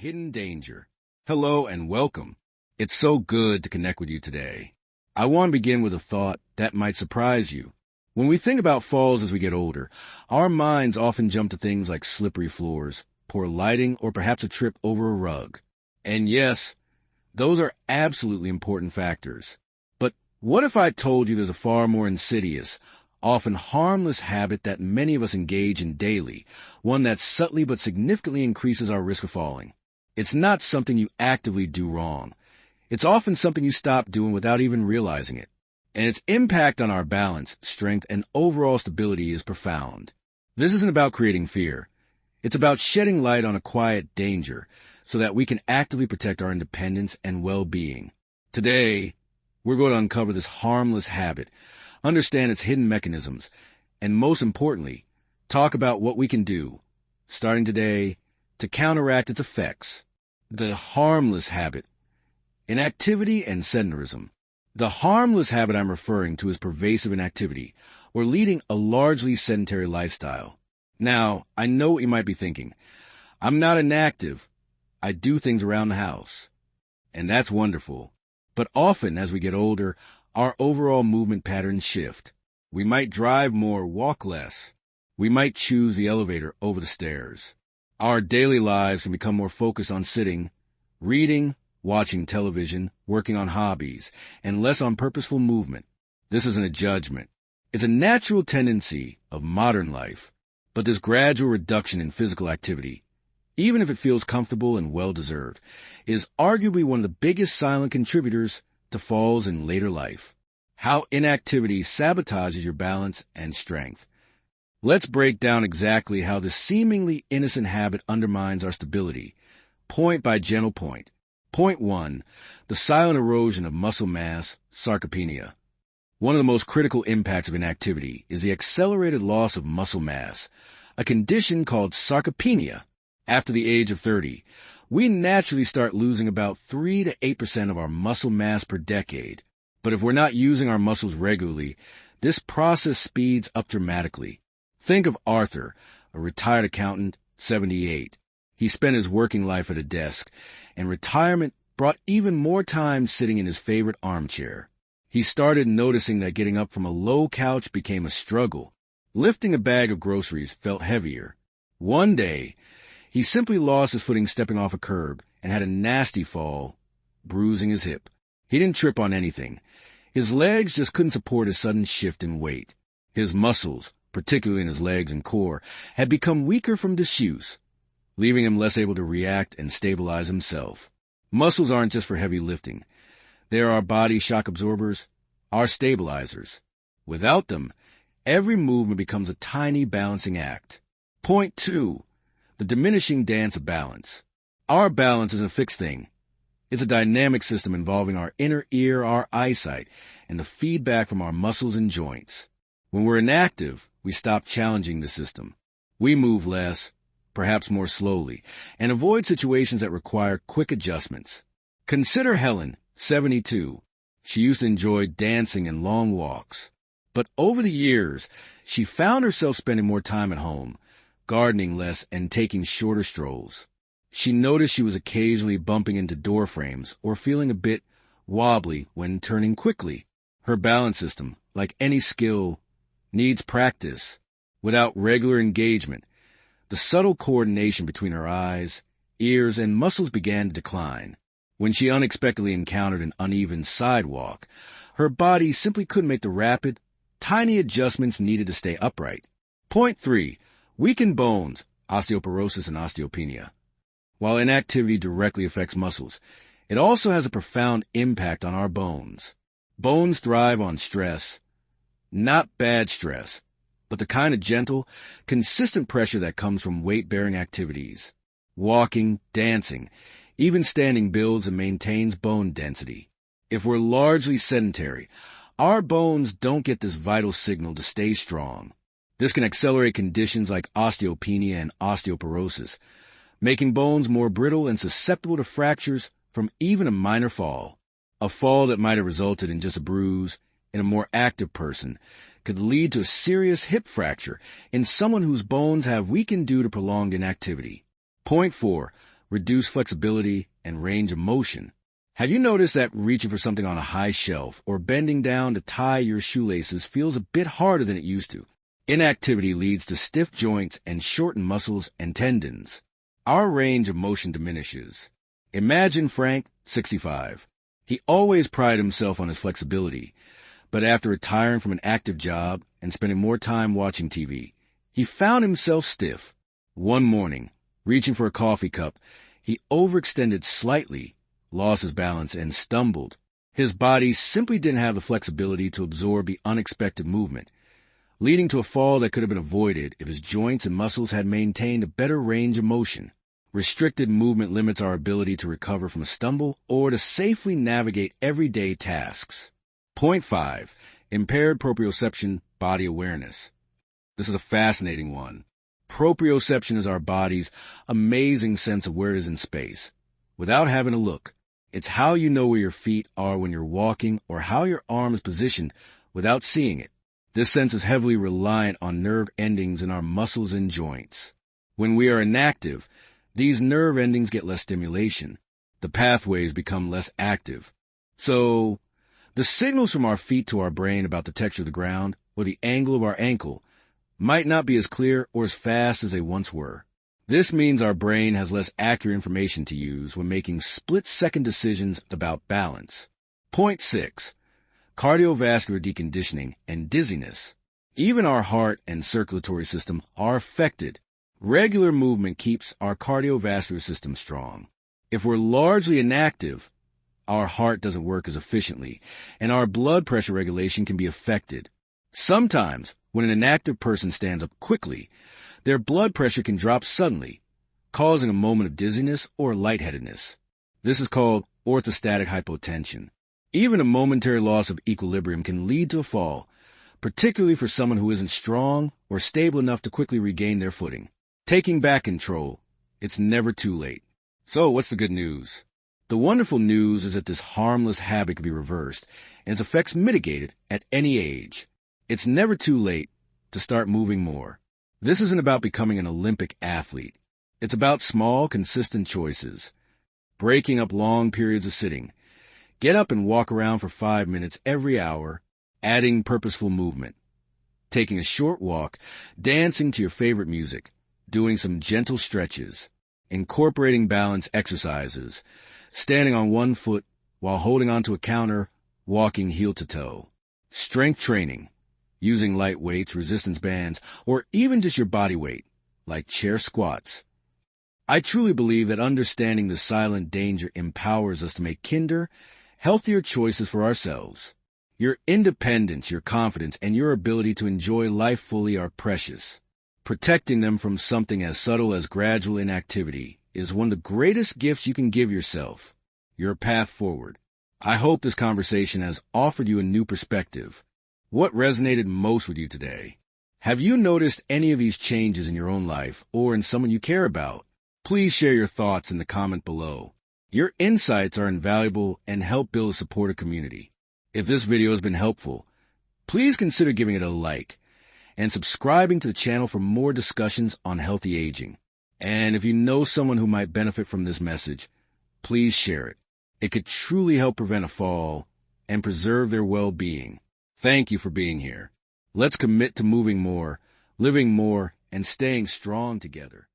hidden danger. Hello and welcome. It's so good to connect with you today. I want to begin with a thought that might surprise you. When we think about falls as we get older, our minds often jump to things like slippery floors, poor lighting, or perhaps a trip over a rug. And yes, those are absolutely important factors. But what if I told you there's a far more insidious, often harmless habit that many of us engage in daily, one that subtly but significantly increases our risk of falling? It's not something you actively do wrong. It's often something you stop doing without even realizing it. And its impact on our balance, strength, and overall stability is profound. This isn't about creating fear. It's about shedding light on a quiet danger so that we can actively protect our independence and well-being. Today, we're going to uncover this harmless habit, understand its hidden mechanisms, and most importantly, talk about what we can do, starting today, to counteract its effects. The harmless habit. Inactivity and sedentarism. The harmless habit I'm referring to is pervasive inactivity, or leading a largely sedentary lifestyle. Now, I know what you might be thinking. I'm not inactive. I do things around the house. And that's wonderful. But often, as we get older, our overall movement patterns shift. We might drive more, walk less. We might choose the elevator over the stairs. Our daily lives can become more focused on sitting, reading, watching television, working on hobbies, and less on purposeful movement. This isn't a judgment. It's a natural tendency of modern life. But this gradual reduction in physical activity, even if it feels comfortable and well-deserved, is arguably one of the biggest silent contributors to falls in later life. How inactivity sabotages your balance and strength. Let's break down exactly how this seemingly innocent habit undermines our stability, point by gentle point. Point 1. The silent erosion of muscle mass, sarcopenia. One of the most critical impacts of inactivity is the accelerated loss of muscle mass, a condition called sarcopenia. After the age of 30, we naturally start losing about 3 to 8% of our muscle mass per decade. But if we're not using our muscles regularly, this process speeds up dramatically. Think of Arthur, a retired accountant, 78. He spent his working life at a desk, and retirement brought even more time sitting in his favorite armchair. He started noticing that getting up from a low couch became a struggle. Lifting a bag of groceries felt heavier. One day, he simply lost his footing stepping off a curb and had a nasty fall, bruising his hip. He didn't trip on anything. His legs just couldn't support his sudden shift in weight. His muscles, particularly in his legs and core, had become weaker from disuse, leaving him less able to react and stabilize himself. Muscles aren't just for heavy lifting. They are our body shock absorbers, our stabilizers. Without them, every movement becomes a tiny balancing act. Point 2. The diminishing dance of balance. Our balance isn't a fixed thing. It's a dynamic system involving our inner ear, our eyesight, and the feedback from our muscles and joints. When we're inactive, we stop challenging the system. We move less, perhaps more slowly, and avoid situations that require quick adjustments. Consider Helen, 72. She used to enjoy dancing and long walks. But over the years, she found herself spending more time at home, gardening less and taking shorter strolls. She noticed she was occasionally bumping into door frames or feeling a bit wobbly when turning quickly. Her balance system, like any skill, needs practice. Without regular engagement, the subtle coordination between her eyes, ears, and muscles began to decline. When she unexpectedly encountered an uneven sidewalk, her body simply couldn't make the rapid, tiny adjustments needed to stay upright. Point 3. Weakened bones, osteoporosis and osteopenia. While inactivity directly affects muscles, it also has a profound impact on our bones. Bones thrive on stress, not bad stress, but the kind of gentle, consistent pressure that comes from weight-bearing activities. Walking, dancing, even standing builds and maintains bone density. If we're largely sedentary, our bones don't get this vital signal to stay strong. This can accelerate conditions like osteopenia and osteoporosis, making bones more brittle and susceptible to fractures from even a minor fall. A fall that might have resulted in just a bruise in a more active person could lead to a serious hip fracture in someone whose bones have weakened due to prolonged inactivity. Point 4. reduced flexibility, and range of motion. Have you noticed that reaching for something on a high shelf or bending down to tie your shoelaces feels a bit harder than it used to? Inactivity leads to stiff joints and shortened muscles and tendons. Our range of motion diminishes. Imagine Frank, 65. He always prided himself on his flexibility, but after retiring from an active job and spending more time watching TV, he found himself stiff. One morning, reaching for a coffee cup, he overextended slightly, lost his balance, and stumbled. His body simply didn't have the flexibility to absorb the unexpected movement, leading to a fall that could have been avoided if his joints and muscles had maintained a better range of motion. Restricted movement limits our ability to recover from a stumble or to safely navigate everyday tasks. Point 5. Impaired proprioception, body awareness. This is a fascinating one. Proprioception is our body's amazing sense of where it is in space, without having to look. It's how you know where your feet are when you're walking or how your arm is positioned without seeing it. This sense is heavily reliant on nerve endings in our muscles and joints. When we are inactive, these nerve endings get less stimulation. The pathways become less active. So, the signals from our feet to our brain about the texture of the ground or the angle of our ankle might not be as clear or as fast as they once were. This means our brain has less accurate information to use when making split-second decisions about balance. Point 6. Cardiovascular deconditioning and dizziness. Even our heart and circulatory system are affected. Regular movement keeps our cardiovascular system strong. If we're largely inactive, our heart doesn't work as efficiently, and our blood pressure regulation can be affected. Sometimes, when an inactive person stands up quickly, their blood pressure can drop suddenly, causing a moment of dizziness or lightheadedness. This is called orthostatic hypotension. Even a momentary loss of equilibrium can lead to a fall, particularly for someone who isn't strong or stable enough to quickly regain their footing. Taking back control, it's never too late. So what's the good news? The wonderful news is that this harmless habit can be reversed and its effects mitigated at any age. It's never too late to start moving more. This isn't about becoming an Olympic athlete. It's about small, consistent choices. Breaking up long periods of sitting. Get up and walk around for 5 minutes every hour, adding purposeful movement. Taking a short walk, dancing to your favorite music, doing some gentle stretches, incorporating balance exercises, standing on one foot while holding onto a counter, walking heel to toe. Strength training, using light weights, resistance bands, or even just your body weight, like chair squats. I truly believe that understanding the silent danger empowers us to make kinder, healthier choices for ourselves. Your independence, your confidence, and your ability to enjoy life fully are precious. Protecting them from something as subtle as gradual inactivity is one of the greatest gifts you can give yourself, your path forward. I hope this conversation has offered you a new perspective. What resonated most with you today? Have you noticed any of these changes in your own life or in someone you care about? Please share your thoughts in the comment below. Your insights are invaluable and help build a supportive community. If this video has been helpful, please consider giving it a like and subscribing to the channel for more discussions on healthy aging. And if you know someone who might benefit from this message, please share it. It could truly help prevent a fall and preserve their well-being. Thank you for being here. Let's commit to moving more, living more, and staying strong together.